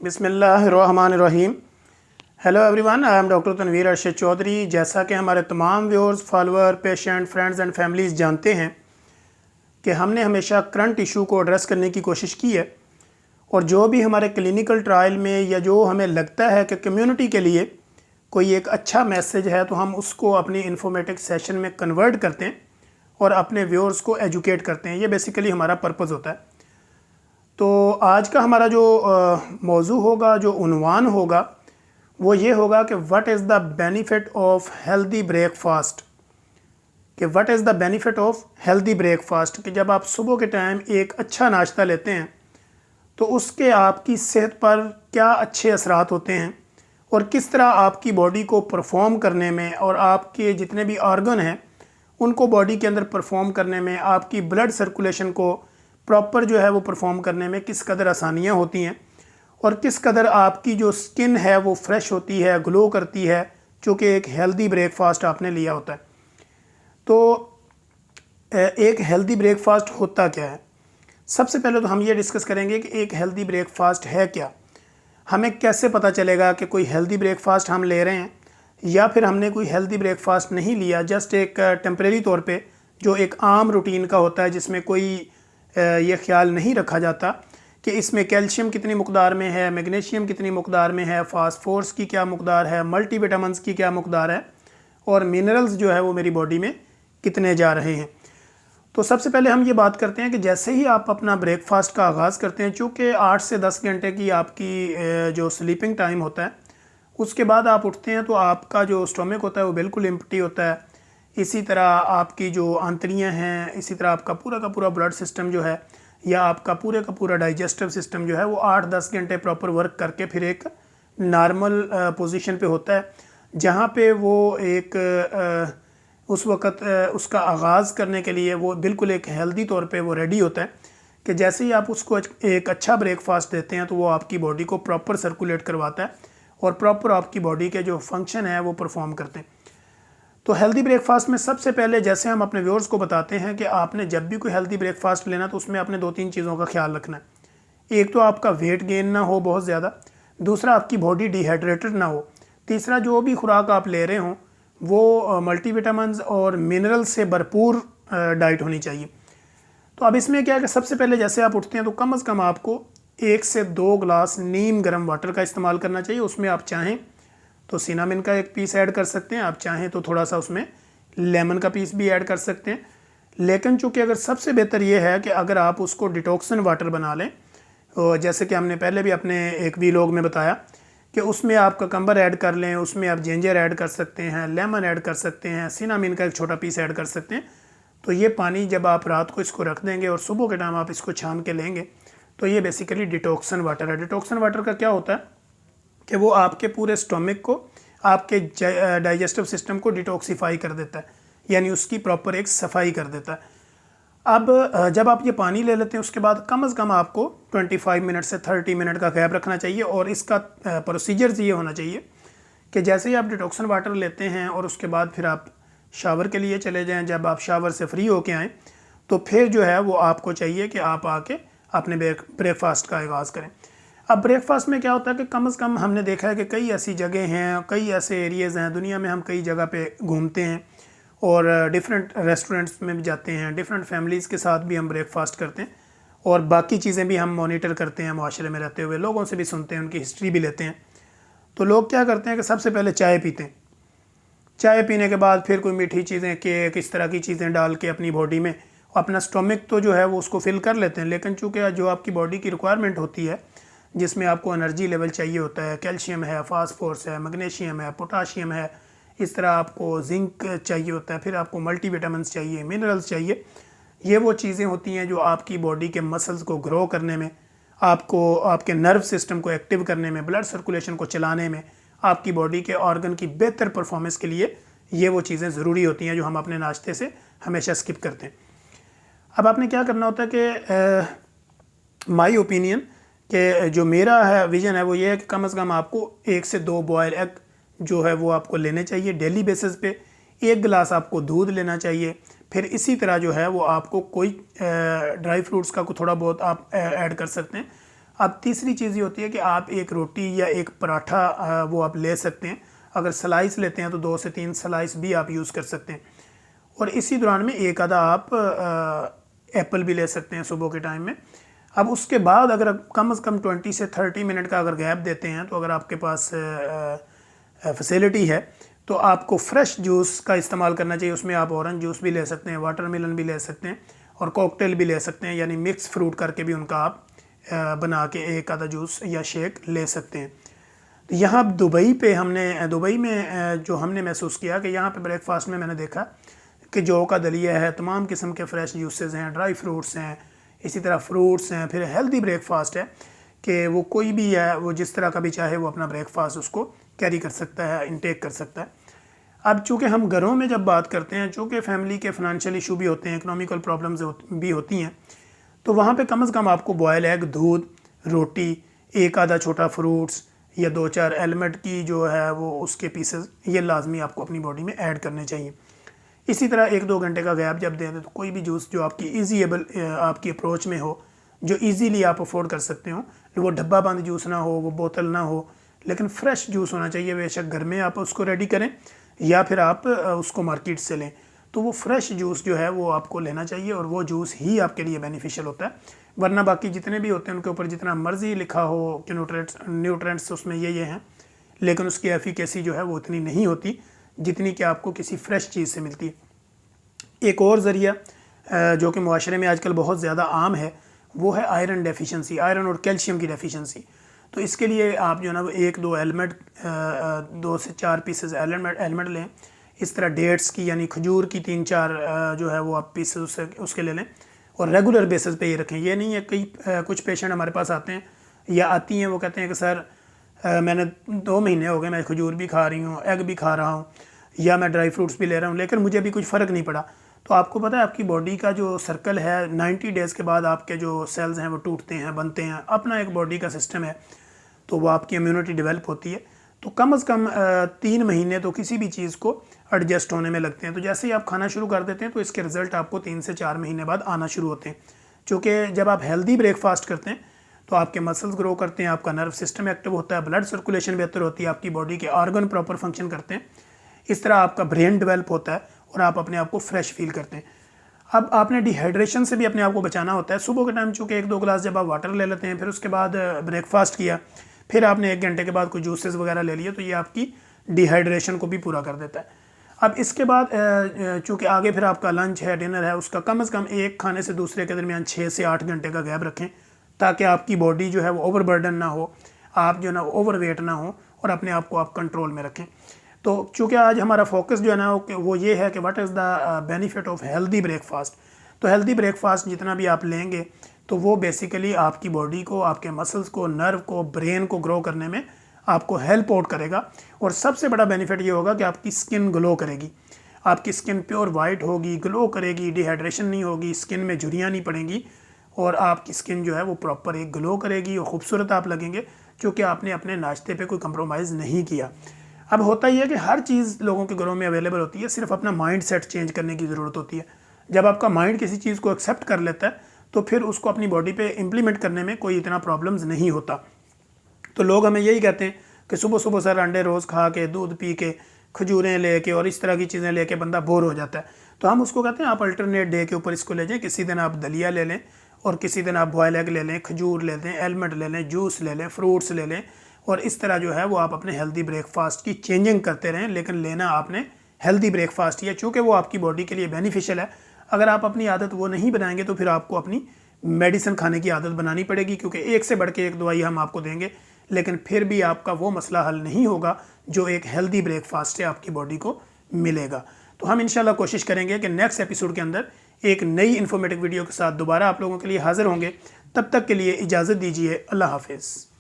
बिस्मिल्लाहिर्रहमानिर्रहीम। Hello everyone, I am doctor Tanveer Arshad Chaudhary. जैसा कि हमारे तमाम viewers, follower, patient, friends and families जानते हैं कि हमने हमेशा करंट इशू को एड्रेस करने की कोशिश की है, और जो भी हमारे क्लिनिकल ट्रायल में या जो हमें लगता है कि कम्युनिटी के लिए कोई एक अच्छा मैसेज है तो हम उसको अपनी इंफॉर्मेटिव सेशन में कन्वर्ट करते हैं और अपने व्यूअर्स को एजुकेट करते हैं। ये बेसिकली हमारा पर्पज़ होता है। तो आज का हमारा जो मौजू होगा, जो उन्वान होगा, वो ये होगा कि what is the benefit of healthy breakfast. कि what is the benefit of healthy breakfast, कि जब आप सुबह के टाइम एक अच्छा नाश्ता लेते हैं तो उसके आपकी सेहत पर क्या अच्छे असरात होते हैं और किस तरह आपकी बॉडी को परफॉर्म करने में और आपके जितने भी ऑर्गन हैं उनको बॉडी के अंदर परफॉर्म करने में, आपकी ब्लड सर्कुलेशन को प्रॉपर जो है वो परफॉर्म करने में किस कदर आसानियाँ होती हैं और किस कदर आपकी जो स्किन है वो फ्रेश होती है, ग्लो करती है, चूँकि एक हेल्दी ब्रेकफास्ट आपने लिया होता है। तो एक हेल्दी ब्रेकफास्ट होता क्या है? सबसे पहले तो हम ये डिस्कस करेंगे कि एक हेल्दी ब्रेकफास्ट है क्या। हमें कैसे पता चलेगा कि कोई हेल्दी ब्रेकफास्ट हम ले रहे हैं या फिर हमने कोई हेल्दी ब्रेकफास्ट नहीं लिया, जस्ट एक टेम्परेरी तौर पे जो एक आम रूटीन का होता है, जिसमें कोई ये ख्याल नहीं रखा जाता कि इसमें कैल्शियम कितनी मकदार में है, मैग्नीशियम कितनी मकदार में है, फास्फोरस की क्या मकदार है, मल्टीविटामिन्स की क्या मकदार है और मिनरल्स जो है वो मेरी बॉडी में कितने जा रहे हैं। तो सबसे पहले हम ये बात करते हैं कि जैसे ही आप अपना ब्रेकफास्ट का आगाज़ करते हैं, चूँकि 8 से 10 घंटे की आपकी जो स्लीपिंग टाइम होता है, उसके बाद आप उठते हैं तो आपका जो स्टोमक होता है वो बिल्कुल एम्प्टी होता है। इसी तरह आपकी जो आंतड़ियाँ हैं, इसी तरह आपका पूरा का पूरा ब्लड सिस्टम जो है या आपका पूरे का पूरा डाइजेस्टिव सिस्टम जो है वो 8-10 घंटे प्रॉपर वर्क करके फिर एक नॉर्मल पोजीशन पे होता है, जहाँ पे वो एक उस वक़्त उसका आगाज़ करने के लिए वो बिल्कुल एक हेल्दी तौर पे वो रेडी होता है कि जैसे ही आप उसको एक अच्छा ब्रेकफास्ट देते हैं तो वो आपकी बॉडी को प्रॉपर सर्कुलेट करवाता है और प्रॉपर आपकी बॉडी के जो फंक्शन है वो परफॉर्म करते हैं। तो हेल्दी ब्रेकफास्ट में सबसे पहले जैसे हम अपने व्यूअर्स को बताते हैं कि आपने जब भी कोई हेल्दी ब्रेकफास्ट लेना तो उसमें आपने 2-3 चीज़ों का ख्याल रखना है। एक तो आपका वेट गेन ना हो बहुत ज़्यादा, दूसरा आपकी बॉडी डिहाइड्रेटेड ना हो, तीसरा जो भी खुराक आप ले रहे हों वो मल्टीविटामिन्स और मिनरल से भरपूर डाइट होनी चाहिए। तो अब इसमें क्या है कि सबसे पहले जैसे आप उठते हैं तो कम से कम आपको 1 से 2 गिलास नीम गर्म वाटर का इस्तेमाल करना चाहिए। उसमें आप चाहें तो सिनामिन का एक पीस ऐड कर सकते हैं, आप चाहें तो थोड़ा सा उसमें लेमन का पीस भी ऐड कर सकते हैं। लेकिन चूँकि अगर सबसे बेहतर ये है कि अगर आप उसको डिटॉक्सन वाटर बना लें, तो जैसे कि हमने पहले भी अपने एक वीलॉग में बताया कि उसमें आप ककम्बर ऐड कर लें, उसमें आप जिंजर ऐड कर सकते हैं, लेमन ऐड कर सकते हैं, सिनामिन का एक छोटा पीस ऐड कर सकते हैं। तो ये पानी जब आप रात को इसको रख देंगे और सुबह के टाइम आप इसको छान के लेंगे तो ये बेसिकली डिटॉक्सन वाटर है। डिटॉक्सन वाटर का क्या होता है कि वो आपके पूरे स्टोमक को, आपके डाइजेस्टिव सिस्टम को डिटॉक्सीफाई कर देता है, यानी उसकी प्रॉपर एक सफाई कर देता है। अब जब आप ये पानी ले लेते हैं उसके बाद कम से कम आपको 25 मिनट से 30 मिनट का गैप रखना चाहिए और इसका प्रोसीजर ये होना चाहिए कि जैसे ही आप डिटॉक्सन वाटर लेते हैं और उसके बाद फिर आप शावर के लिए चले जाएं, जब आप शावर से फ्री होके आएँ तो फिर जो है वो आपको चाहिए कि आप आके अपने ब्रेकफास्ट का आगाज़ करें। अब ब्रेकफास्ट में क्या होता है कि कम से कम हमने देखा है कि कई ऐसी जगह हैं, कई ऐसे एरियाज़ हैं दुनिया में, हम कई जगह पे घूमते हैं और डिफरेंट रेस्टोरेंट्स में भी जाते हैं, डिफरेंट फैमिलीज़ के साथ भी हम ब्रेकफास्ट करते हैं और बाकी चीज़ें भी हम मॉनिटर करते हैं, माशरे में रहते हुए लोगों से भी सुनते हैं, उनकी हिस्ट्री भी लेते हैं। तो लोग क्या करते हैं कि सबसे पहले चाय पीते हैं, चाय पीने के बाद फिर कोई मीठी चीज़ें, केक, इस तरह की चीज़ें डाल के अपनी बॉडी में अपना स्टोमक तो जो है वो उसको फिल कर लेते हैं। लेकिन चूँकि जो आपकी बॉडी की रिक्वायरमेंट होती है, जिसमें आपको एनर्जी लेवल चाहिए होता है, कैल्शियम है, फास्फोरस है, मैग्नीशियम है, पोटाशियम है, इस तरह आपको जिंक चाहिए होता है, फिर आपको मल्टीविटामिन्स चाहिए, मिनरल्स चाहिए। ये वो चीज़ें होती हैं जो आपकी बॉडी के मसल्स को ग्रो करने में, आपको आपके नर्व सिस्टम को एक्टिव करने में, ब्लड सर्कुलेशन को चलाने में, आपकी बॉडी के ऑर्गन की बेहतर परफॉर्मेंस के लिए ये वो चीज़ें ज़रूरी होती हैं जो हम अपने नाश्ते से हमेशा स्किप करते हैं। अब आपने क्या करना होता है कि माई ओपिनियन कि जो मेरा है विज़न है वो ये है कि कम से कम आपको 1 से 2 बॉयल एग जो है वो आपको लेने चाहिए डेली बेसिस पे। 1 गिलास आपको दूध लेना चाहिए। फिर इसी तरह जो है वो आपको कोई ड्राई फ्रूट्स का थोड़ा बहुत आप ऐड कर सकते हैं। अब तीसरी चीज़ ये होती है कि आप एक रोटी या एक पराठा वो आप ले सकते हैं। अगर स्लाइस लेते हैं तो 2 से 3 स्लाइस भी आप यूज़ कर सकते हैं। और इसी दौरान में एक आधा आप एप्पल भी ले सकते हैं सुबह के टाइम में। अब उसके बाद अगर कम से कम 20 से 30 मिनट का अगर गैप देते हैं, तो अगर आपके पास फैसिलिटी है तो आपको फ्रेश जूस का इस्तेमाल करना चाहिए। उसमें आप ऑरेंज जूस भी ले सकते हैं, वाटरमेलन भी ले सकते हैं और कॉकटेल भी ले सकते हैं, यानी मिक्स फ्रूट करके भी उनका आप बना के एक आधा जूस या शेक ले सकते हैं। तो यहाँ दुबई में जो हमने महसूस किया कि यहाँ पे ब्रेकफास्ट में मैंने देखा कि जौ का दलिया है, तमाम किस्म के फ्रेश जूसेस हैं, ड्राई फ्रूट्स हैं, इसी तरह फ्रूट्स हैं, फिर हेल्दी ब्रेकफास्ट है कि वो कोई भी है वो जिस तरह का भी चाहे वो अपना ब्रेकफास्ट उसको कैरी कर सकता है, इनटेक कर सकता है। अब चूँकि हम घरों में जब बात करते हैं, चूँकि फैमिली के फाइनेंशियल इशू भी होते हैं, इकोनॉमिकल प्रॉब्लम्स भी होती हैं, तो वहाँ पे कम से कम आपको बॉयल एग, दूध, रोटी, एक आधा छोटा फ्रूट्स या 2-4 एलमंड की जो है वो उसके पीसेस, ये लाजमी आपको अपनी बॉडी में ऐड करने चाहिए। इसी तरह 1-2 घंटे का गैप जब दें तो कोई भी जूस जो आपकी ईजीएबल आपकी अप्रोच में हो, जो इजीली आप अफोर्ड कर सकते हो, वो डब्बा बंद जूस ना हो, वो बोतल ना हो, लेकिन फ्रेश जूस होना चाहिए। बेशक घर में आप उसको रेडी करें या फिर आप उसको मार्केट से लें, तो वो फ्रेश जूस जो है वो आपको लेना चाहिए और वो जूस ही आपके लिए बेनिफिशियल होता है। वरना बाकी जितने भी होते हैं उनके ऊपर जितना मर्जी लिखा हो कि न्यूट्रेंट्स उसमें ये हैं, लेकिन उसकी एफिकेसी जो है वो उतनी नहीं होती जितनी कि आपको किसी फ्रेश चीज़ से मिलती है। एक और ज़रिया जो कि मुआशरे में आजकल बहुत ज़्यादा आम है वो है आयरन डेफिशिएंसी, आयरन और कैल्शियम की डेफिशिएंसी। तो इसके लिए आप जो है ना 1-2 एलमंड, 2 से 4 पीसेस एलमंड लें। इस तरह डेट्स की यानी खजूर की 3-4 जो है वो आप पीसेस उसके ले लें और रेगुलर बेसिस पे ये रखें। ये नहीं है कुछ पेशेंट हमारे पास आते हैं या आती हैं, वो कहते हैं कि सर मैंने 2 महीने हो गए, मैं खजूर भी खा रही हूँ, एग भी खा रहा हूँ या मैं ड्राई फ्रूट्स भी ले रहा हूँ, लेकिन मुझे अभी कुछ फ़र्क नहीं पड़ा। तो आपको पता है आपकी बॉडी का जो सर्कल है 90 डेज़ के बाद आपके जो सेल्स हैं वो टूटते हैं, बनते हैं, अपना एक बॉडी का सिस्टम है, तो वो आपकी इम्यूनिटी डेवलप होती है। तो कम से कम 3 महीने तो किसी भी चीज़ को एडजस्ट होने में लगते हैं। तो जैसे ही आप खाना शुरू कर देते हैं तो इसके रिज़ल्ट आपको 3 से 4 महीने बाद आना शुरू होते हैं। क्योंकि जब आप हेल्दी ब्रेकफास्ट करते हैं तो आपके मसल्स ग्रो करते हैं, आपका नर्व सिस्टम एक्टिव होता है, ब्लड सर्कुलेशन बेहतर होती है, आपकी बॉडी के ऑर्गन प्रॉपर फंक्शन करते हैं, इस तरह आपका ब्रेन डेवलप होता है और आप अपने आप को फ्रेश फील करते हैं। अब आपने डिहाइड्रेशन से भी अपने आप को बचाना होता है। सुबह के टाइम चूँकि 1-2 गिलास जब आप वाटर ले लेते हैं, फिर उसके बाद ब्रेकफास्ट किया, फिर आपने 1 घंटे के बाद कोई जूसेस वगैरह ले लिए, तो ये आपकी डिहाइड्रेशन को भी पूरा कर देता है। अब इसके बाद चूँकि आगे फिर आपका लंच है, डिनर है, उसका कम से कम एक खाने से दूसरे के दरमियान 6 से 8 घंटे का गैप रखें, ताकि आपकी बॉडी जो है वो ओवरबर्डन ना हो, आप जो है ना ओवरवेट ना हो और अपने आप को आप कंट्रोल में रखें। तो चूँकि आज हमारा फोकस जो है ना वो ये है कि what is the benefit of healthy breakfast. तो हेल्दी ब्रेकफास्ट जितना भी आप लेंगे तो वो बेसिकली आपकी बॉडी को, आपके मसल्स को, नर्व को, ब्रेन को ग्रो करने में आपको हेल्प आउट करेगा। और सबसे बड़ा बेनिफिट ये होगा कि आपकी स्किन ग्लो करेगी, आपकी स्किन प्योर वाइट होगी, ग्लो करेगी, डिहाइड्रेशन नहीं होगी, स्किन में झुर्रियाँ नहीं पड़ेंगी और आपकी स्किन जो है वो प्रॉपर एक ग्लो करेगी और ख़ूबसूरत आप लगेंगे, क्योंकि आपने अपने नाश्ते पे कोई कंप्रोमाइज़ नहीं किया। अब होता ही है कि हर चीज़ लोगों के घरों में अवेलेबल होती है, सिर्फ अपना माइंड सेट चेंज करने की ज़रूरत होती है। जब आपका माइंड किसी चीज़ को एक्सेप्ट कर लेता है तो फिर उसको अपनी बॉडी पे इम्प्लीमेंट करने में कोई इतना प्रॉब्लम्स नहीं होता। तो लोग हमें यही कहते हैं कि सुबह सुबह सर अंडे रोज़ खा के, दूध पी के, खजूरें ले के और इस तरह की चीज़ें लेके बंदा बोर हो जाता है। तो हम उसको कहते हैं आप अल्टरनेट डे के ऊपर इसको ले जाएँ। किसी दिन आप दलिया ले लें और किसी दिन आप बॉयल एग ले लें, खजूर ले लें, एलमंड ले लें, जूस ले लें, फ्रूट्स ले लें और इस तरह जो है वो आप अपने हेल्दी ब्रेकफास्ट की चेंजिंग करते रहें, लेकिन लेना आपने हेल्दी ब्रेकफास्ट ही है, चूँकि वो आपकी बॉडी के लिए बेनिफिशियल है। अगर आप अपनी आदत वो नहीं बनाएंगे तो फिर आपको अपनी मेडिसिन खाने की आदत बनानी पड़ेगी, क्योंकि एक से बढ़ के एक दवाई हम आपको देंगे, लेकिन फिर भी आपका वो मसला हल नहीं होगा जो एक हेल्दी ब्रेकफास्ट से आपकी बॉडी को मिलेगा। तो हम इंशाल्लाह कोशिश करेंगे कि नेक्स्ट एपिसोड के अंदर एक नई इन्फॉर्मेटिव वीडियो के साथ दोबारा आप लोगों के लिए हाजिर होंगे। तब तक के लिए इजाज़त दीजिए। अल्लाह हाफिज़।